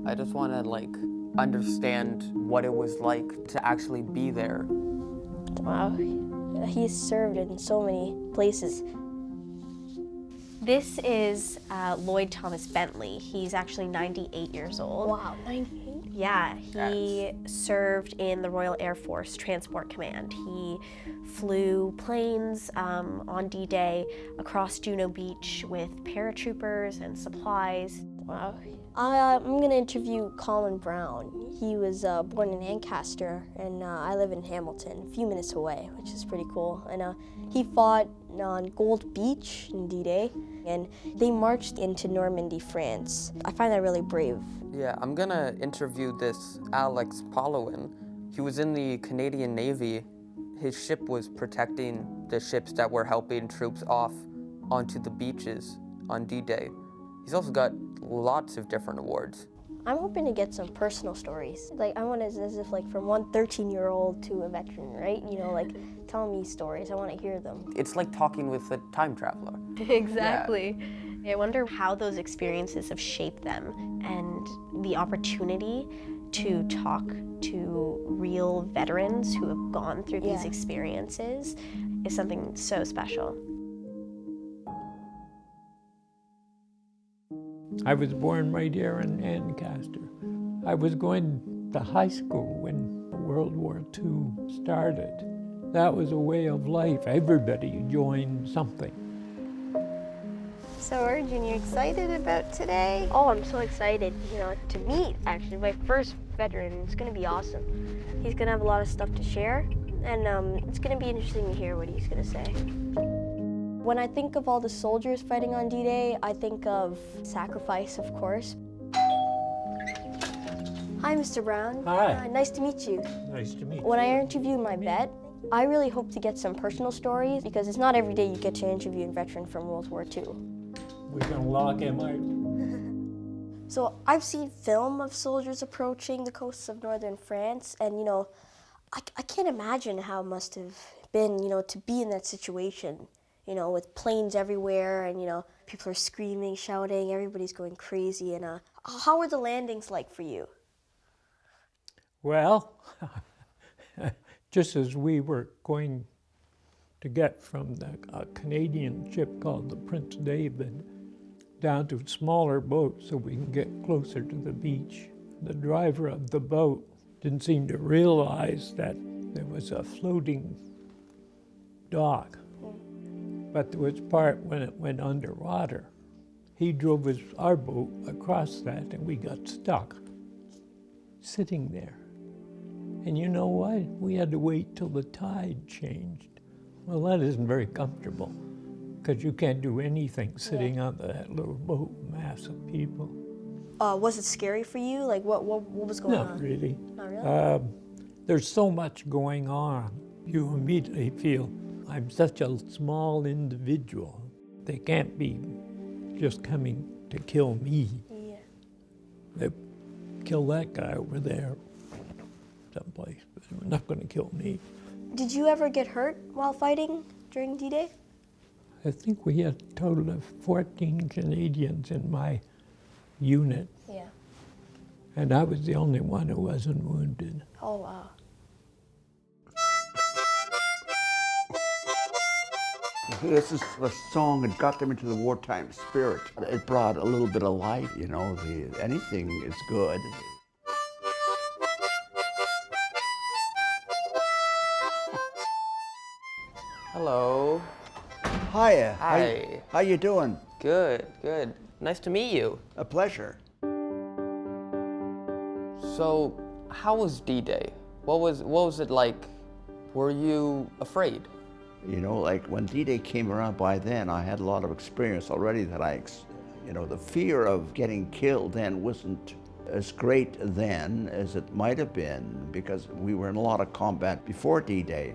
I just want to like understand what it was like to actually be there. Wow, he's served in so many places. This is Lloyd Thomas Bentley. He's actually 98 years old. Wow, 98? Yeah, he served in the Royal Air Force Transport Command. He flew planes on D-Day across Juno Beach with paratroopers and supplies. Wow. I'm gonna interview Colin Braun. He was born in Ancaster, and I live in Hamilton, a few minutes away, which is pretty cool. And he fought on Gold Beach in D-Day, and they marched into Normandy, France. I find that really brave. Yeah, I'm gonna interview this Alex Polowin. He was in the Canadian Navy. His ship was protecting the ships that were helping troops off onto the beaches on D-Day. He's also got lots of different awards. I'm hoping to get some personal stories. Like, I want it as if like from one 13-year-old to a veteran, right? You know, like tell me stories, I want to hear them. It's like talking with a time traveler. Exactly. Yeah. I wonder how those experiences have shaped them, and the opportunity to talk to real veterans who have gone through these experiences is something so special. I was born right here in Ancaster. I was going to high school when World War II started. That was a way of life. Everybody joined something. So Arjun, you excited about today? Oh, I'm so excited, to meet, actually, my first veteran. It's gonna be awesome. He's gonna have a lot of stuff to share, and it's gonna be interesting to hear what he's gonna say. When I think of all the soldiers fighting on D-Day, I think of sacrifice, of course. Hi, Mr. Brown. Hi. Nice to meet you. Nice to meet you. When I interview my vet, I really hope to get some personal stories, because it's not every day you get to interview a veteran from World War II. We're gonna lock him out. So I've seen film of soldiers approaching the coasts of northern France, and I can't imagine how it must have been, to be in that situation. With planes everywhere, and people are screaming, shouting, everybody's going crazy. And how were the landings like for you? Well, just as we were going to get from the Canadian ship called the Prince David down to a smaller boat so we can get closer to the beach, the driver of the boat didn't seem to realize that there was a floating dock. But there was part when it went underwater. He drove our boat across that, and we got stuck sitting there. And you know what? We had to wait till the tide changed. Well, that isn't very comfortable, because you can't do anything sitting on that little boat, mass of people. Was it scary for you? Like, what was going on? Not really. Not really? There's so much going on. You immediately feel, I'm such a small individual. They can't be just coming to kill me. Yeah. They kill that guy over there someplace, but they're not going to kill me. Did you ever get hurt while fighting during D-Day? I think we had a total of 14 Canadians in my unit, Yeah. and I was the only one who wasn't wounded. Oh, wow. This is a song that got them into the wartime spirit. It brought a little bit of life, anything is good. Hello. Hiya. Hi. How you doing? Good, good. Nice to meet you. A pleasure. So, how was D-Day? What was it like? Were you afraid? Like when D-Day came around, by then I had a lot of experience already that the fear of getting killed then wasn't as great then as it might have been, because we were in a lot of combat before D-Day.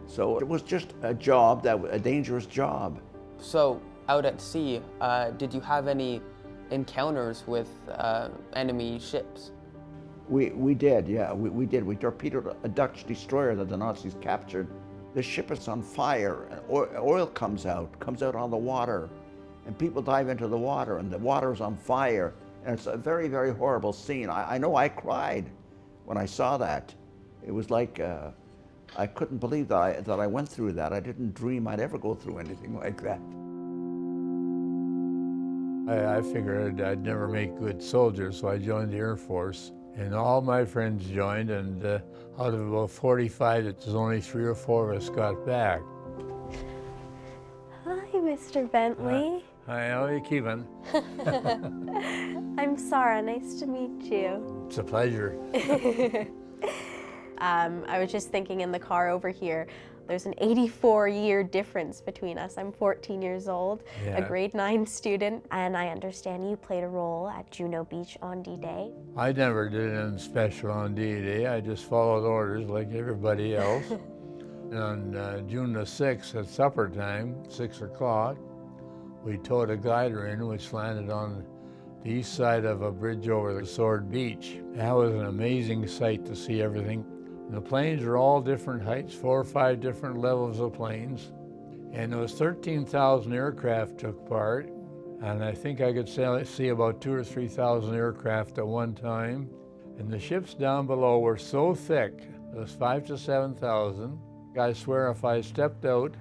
So it was just a dangerous job. So, out at sea, did you have any encounters with enemy ships? We did, yeah, we did. We torpedoed a Dutch destroyer that the Nazis captured. The ship is on fire, and oil comes out on the water, and people dive into the water, and the water is on fire, And it's a very, very horrible scene. I know I cried when I saw that. It was like, I couldn't believe that I went through that. I didn't dream I'd ever go through anything like that. I figured I'd never make good soldiers, so I joined the Air Force. And all my friends joined, and out of about 45, there's only 3 or 4 of us got back. Hi, Mr. Bentley. Hi, how are you keeping? I'm Sarah. Nice to meet you. It's a pleasure. I was just thinking in the car over here, there's an 84-year difference between us. I'm 14 years old, a grade 9 student, and I understand you played a role at Juno Beach on D-Day. I never did anything special on D-Day. I just followed orders like everybody else. And on June the 6th at supper time, 6 o'clock, we towed a glider in which landed on the east side of a bridge over the Sword Beach. That was an amazing sight to see everything. And the planes are all different heights, 4 or 5 different levels of planes. And there was 13,000 aircraft took part. And I think I could see about 2,000 or 3,000 aircraft at one time. And the ships down below were so thick, it was 5,000 to 7,000. I swear if I stepped out,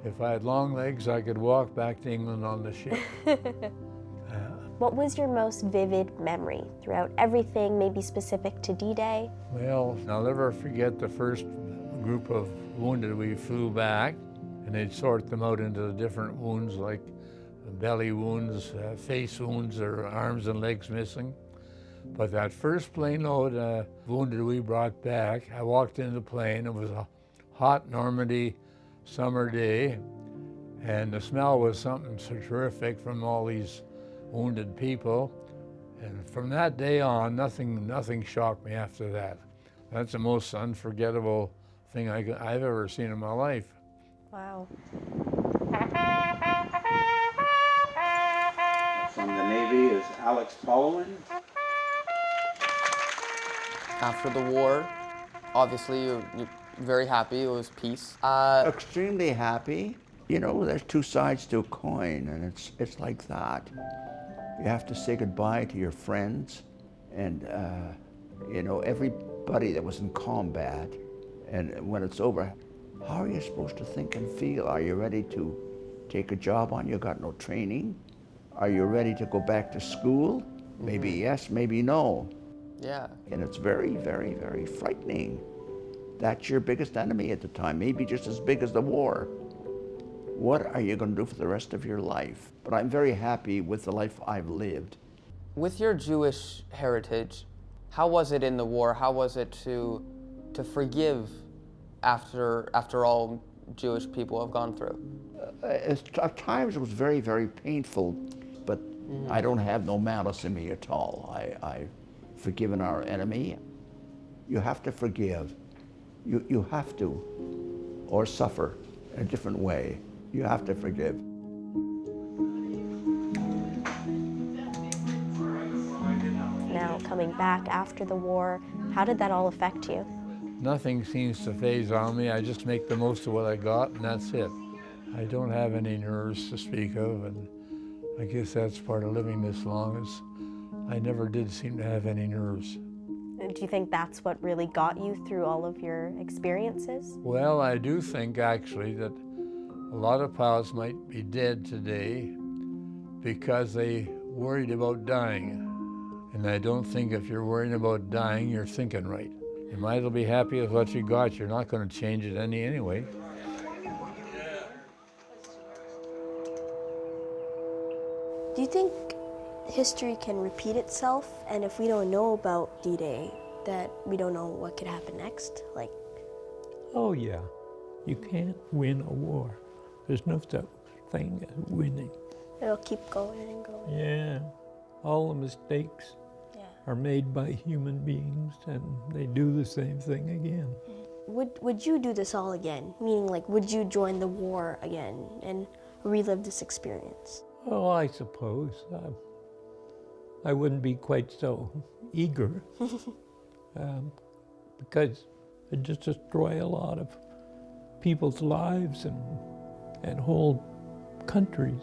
if I had long legs, I could walk back to England on the ship. What was your most vivid memory throughout everything, maybe specific to D-Day? Well, I'll never forget the first group of wounded we flew back, and they'd sort them out into the different wounds, like belly wounds, face wounds, or arms and legs missing. But that first plane load wounded we brought back, I walked in the plane. It was a hot Normandy summer day, and the smell was something so terrific from all these wounded people. And from that day on, nothing shocked me after that. That's the most unforgettable thing I've ever seen in my life. Wow. From the Navy is Alex Paulin. After the war, obviously you're very happy. It was peace. Extremely happy. You know, there's 2 sides to a coin, and it's like that. You have to say goodbye to your friends and, you know, everybody that was in combat. And when it's over, how are you supposed to think and feel? Are you ready to take a job on? You got no training. Are you ready to go back to school? Maybe yes, maybe no. Yeah. And it's very, very, very frightening. That's your biggest enemy at the time, maybe just as big as the war. What are you going to do for the rest of your life? But I'm very happy with the life I've lived. With your Jewish heritage, how was it in the war? How was it to forgive after all Jewish people have gone through? At times it was very, very painful, but I don't have no malice in me at all. I've forgiven our enemy. You have to forgive. You have to, or suffer in a different way. You have to forgive. Now, coming back after the war, how did that all affect you? Nothing seems to phase on me. I just make the most of what I got, and that's it. I don't have any nerves to speak of, and I guess that's part of living this long, is I never did seem to have any nerves. Do you think that's what really got you through all of your experiences? Well, I do think actually that a lot of pilots might be dead today because they worried about dying. And I don't think if you're worrying about dying, you're thinking right. You might as well be happy with what you got. You're not going to change it anyway. Do you think history can repeat itself? And if we don't know about D-Day, that we don't know what could happen next? Like, Oh yeah, you can't win a war. There's no such thing as winning. it'll keep going and going. Yeah, all the mistakes Yeah. are made by human beings, and they do the same thing again. Would you do this all again? Meaning, like, would you join the war again and relive this experience? Oh, I suppose. I wouldn't be quite so eager because it just destroy a lot of people's lives and whole countries.